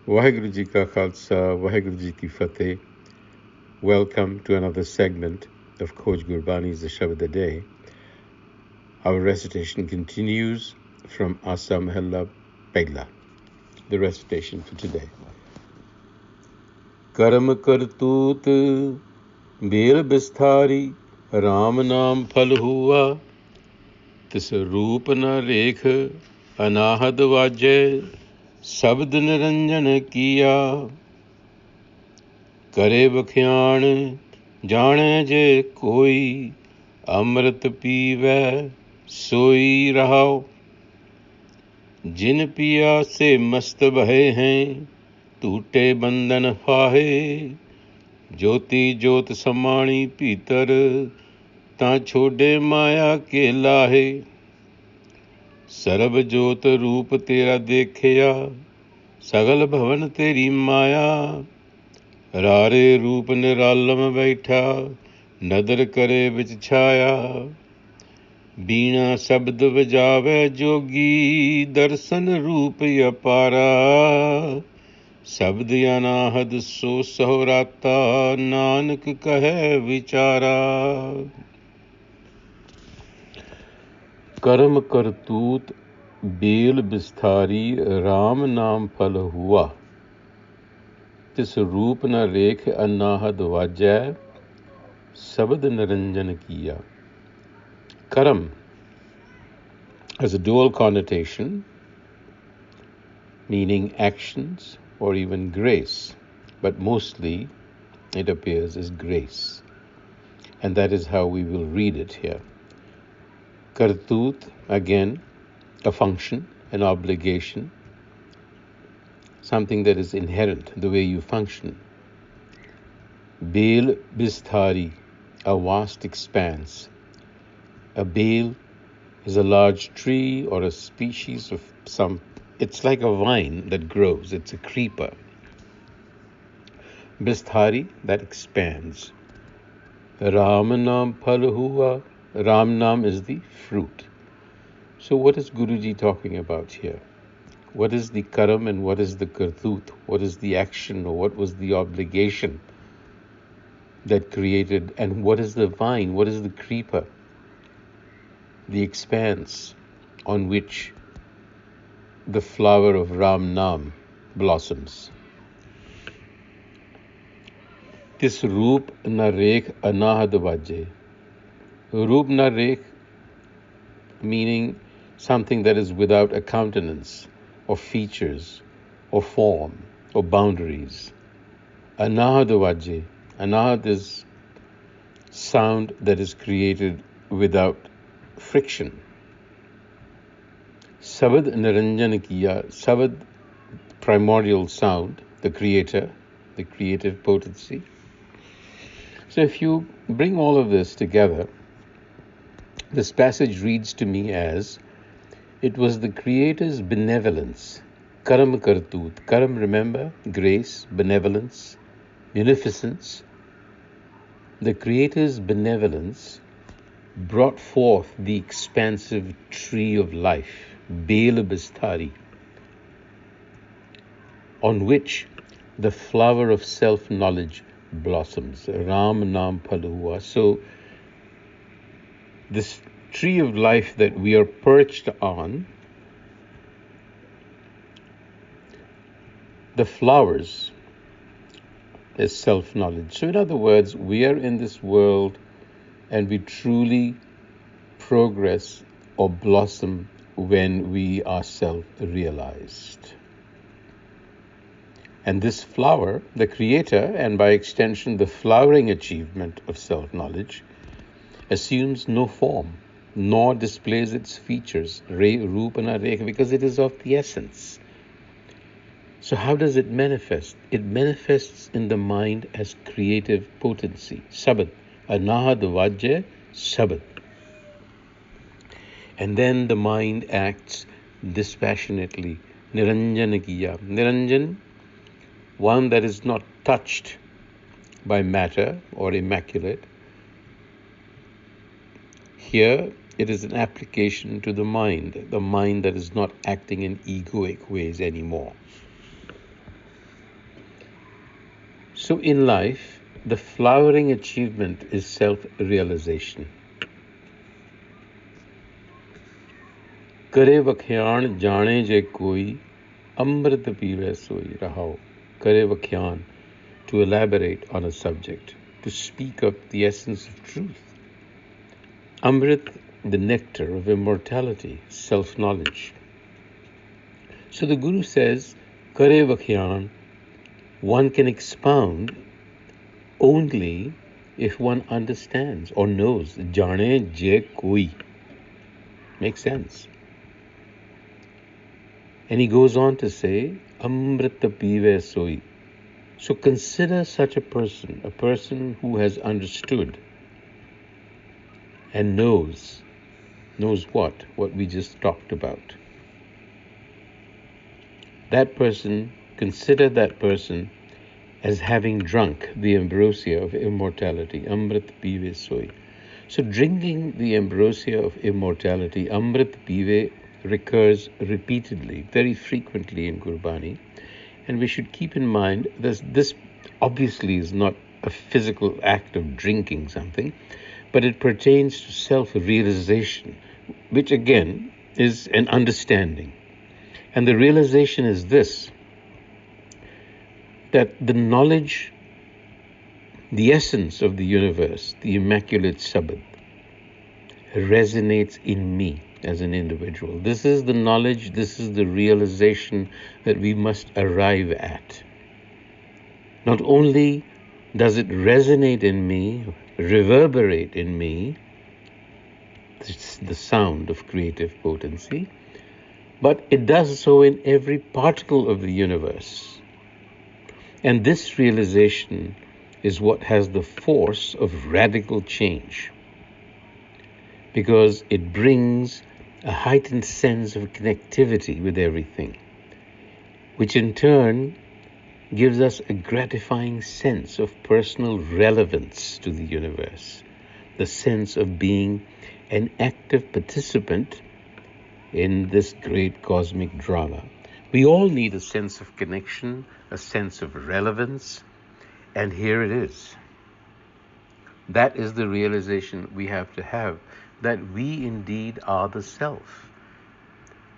Waheguru Ji Ka Khalsa, Waheguru Ji Ki Fateh. Welcome to another segment of Coach Gurbani's a-sabad-a-day. Our recitation continues from a-sabad-a-day. The recitation for today. Karam Kartut Bel Bisthari, Ram Naam Phal Hua, Tis Roop na Rekh Anahad Vajay, Sabd Niranjan Kiya. Kare Bakhyaan Jane je koi, Amrit Pive Soi Rahao. Jin पिया से मस्त बहे हैं, टूटे बंधन फाहे. ज्योति ज्योत समाणी पीतर, ता छोड़े माया के लाहे. सरब ज्योत रूप तेरा देखिया, सगल भवन तेरी माया. रारे रूप निरालम बैठा, नदर करे बिच छाया. बीणा शब्द बजावे जोगी, दर्शन रूप अपारा. शब्द अनाहद सो सहोराता, नानक कहे विचारा. करम करतूत बेल बिस्थारी, राम नाम फल हुआ. तिस रूप न रेख अनाहद वाजै, शब्द निरंजन किया. Karam has a dual connotation, meaning actions or even grace, but mostly it appears as grace. And that is how we will read it here. Kartut, again, a function, an obligation, something that is inherent, the way you function. Bel Bisthari, a vast expanse. A bel is a large tree or a species of it's like a vine that grows. It's a creeper. Bisthari, that expands. Ram Naam Phal Hua. Ram Naam is the fruit. So what is Guruji talking about here? What is the karam and what is the kartut? What is the action or what was the obligation that created, and what is the vine? What is the creeper? The expanse on which the flower of Ram Naam blossoms. Tis roop na rekh anahad vajay. Roop na rekh, meaning something that is without a countenance or features or form or boundaries. Anahad vajay. Anahad is sound that is created without friction. Sabad Niranjan Kiya. Sabad, primordial sound, the creator, the creative potency. So if you bring all of this together, this passage reads to me as, it was the creator's benevolence. Karam Kartut. Karam, remember, grace, benevolence, munificence. The creator's benevolence brought forth the expansive tree of life, Bel Bisthari, on which the flower of self-knowledge blossoms, Ram Naam Phal Hua. So this tree of life that we are perched on, the flowers is self-knowledge. So in other words, we are in this world and we truly progress or blossom when we are self-realized. And this flower, the creator, and by extension the flowering achievement of self-knowledge, assumes no form, nor displays its features, Rupana Rekha, because it is of the essence. So how does it manifest? It manifests in the mind as creative potency, sabad. Anahad vajya, sabad. And then the mind acts dispassionately. Niranjan kiya. Niranjan, one that is not touched by matter or immaculate. Here, it is an application to the mind that is not acting in egoic ways anymore. So in life, the flowering achievement is self-realization. करे वख्यान जाने जे कोई अमृत पीवे सोई रहाओ. Kare vakhyan, to elaborate on a subject, to speak of the essence of truth. Amrit, the nectar of immortality, self-knowledge. So the Guru says, Kare vakhyan, one can expound only if one understands or knows. Jane je koi. Makes sense. And he goes on to say, Amrita pive soi. So consider such a person who has understood and knows what? What we just talked about. That person, consider that person as having drunk the ambrosia of immortality. Amrit pive soi. So drinking the ambrosia of immortality, Amrit pive, recurs repeatedly, very frequently in Gurbani. And we should keep in mind that this obviously is not a physical act of drinking something, but it pertains to self-realization, which again is an understanding. And the realization is this, that the knowledge, the essence of the universe, the immaculate sabad, resonates in me as an individual. This is the knowledge, this is the realization that we must arrive at. Not only does it resonate in me, reverberate in me, it's the sound of creative potency, but it does so in every particle of the universe. And this realization is what has the force of radical change, because it brings a heightened sense of connectivity with everything, which in turn gives us a gratifying sense of personal relevance to the universe, the sense of being an active participant in this great cosmic drama. We all need a sense of connection, a sense of relevance, and here it is. That is the realization we have to have, that we indeed are the self.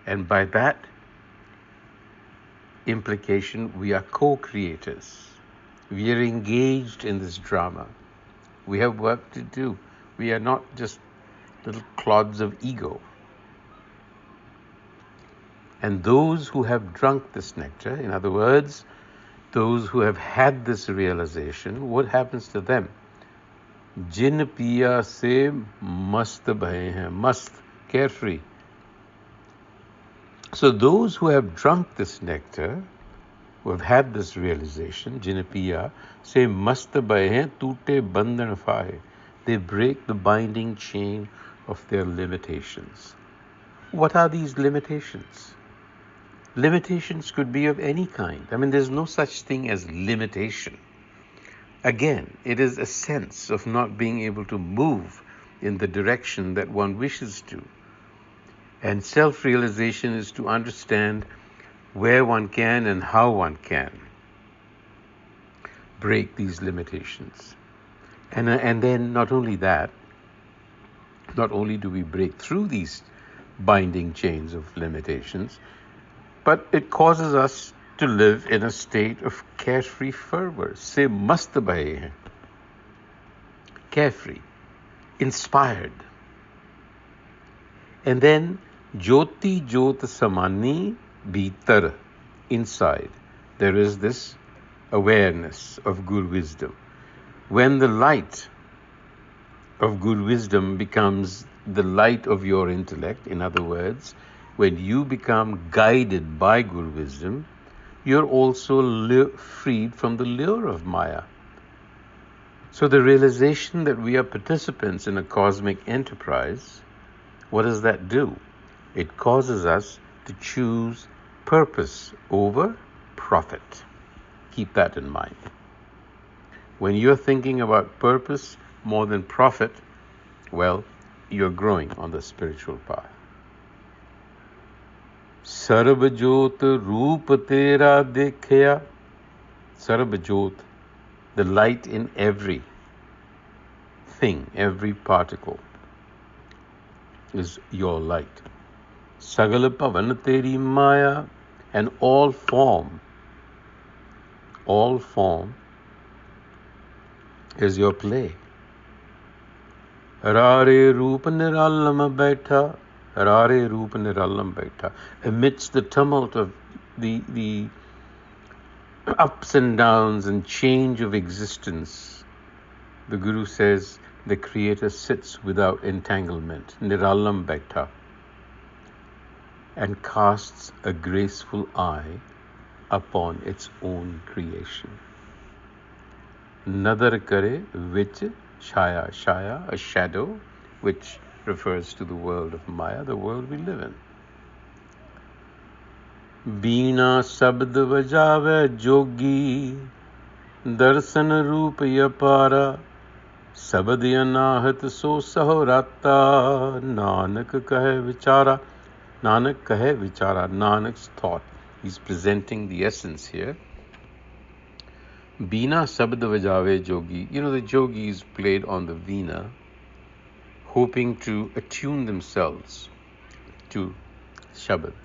And by that implication, we are co-creators. We are engaged in this drama. We have work to do. We are not just little clods of ego. And those who have drunk this nectar, in other words, those who have had this realization, what happens to them? Jin piya se mast bhaye hain. Mast, carefree. So those who have drunk this nectar, who have had this realization, jin piya se mast bhaye hain, toote bandhan phaye. They break the binding chain of their limitations. What are these limitations? Limitations could be of any kind. I mean, there's no such thing as limitation. Again, it is a sense of not being able to move in the direction that one wishes to. And self-realization is to understand where one can and how one can break these limitations. And then not only that, not only do we break through these binding chains of limitations, but it causes us to live in a state of carefree fervor. Se mast bhaye hain. Carefree, inspired. And then jyoti jyot samani bhitar, inside, there is this awareness of good wisdom. When the light of good wisdom becomes the light of your intellect, in other words, when you become guided by good wisdom, you're also freed from the lure of Maya. So the realization that we are participants in a cosmic enterprise, what does that do? It causes us to choose purpose over profit. Keep that in mind. When you're thinking about purpose more than profit, well, you're growing on the spiritual path. Sarvajot roop tera dekhya. Sarvajot, The light in every thing, every particle is your light. Sagal pavan teri maya, and all form is your play. Rare roop niralam baitha, rare roop niralam baitha. Amidst the tumult of the ups and downs and change of existence, the Guru says the Creator sits without entanglement, niralam baitha, and casts a graceful eye upon its own creation. Nadar kare vich shaya, shaya, a shadow, which refers to the world of Maya, the world we live in. Beena sabd vajave jogi, darsana roop yapara, sabad anahat so sahorata, nanak kahe vichara. Nanak kahe vichara, Nanak's thought. He's presenting the essence here. Beena sabd vajave jogi. You know, the yogis played on the veena, hoping to attune themselves to Shabad.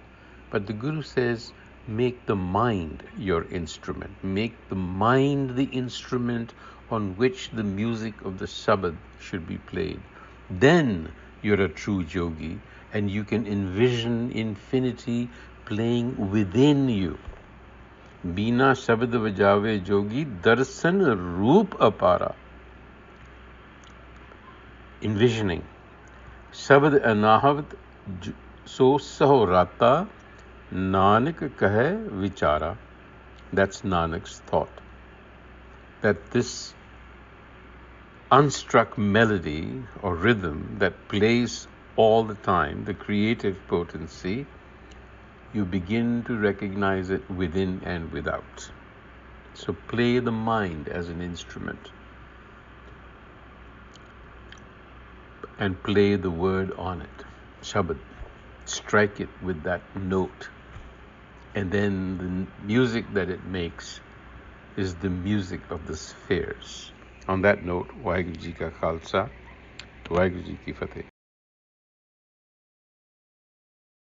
But the Guru says, make the mind your instrument. Make the mind the instrument on which the music of the Shabad should be played. Then you're a true yogi, and you can envision infinity playing within you. Beena shabad vajave jogi, darsan roop apara. Envisioning. Shabad anahat so sahorata, Nanak kahe vichara. That's Nanak's thought. That this unstruck melody or rhythm that plays all the time, the creative potency, you begin to recognize it within and without. So play the mind as an instrument and play the word on it, Shabad. Strike it with that note, and then the music that it makes is the music of the spheres. On that note, Waheguru Ji Ka Khalsa, Waheguru Ji Ki Fateh.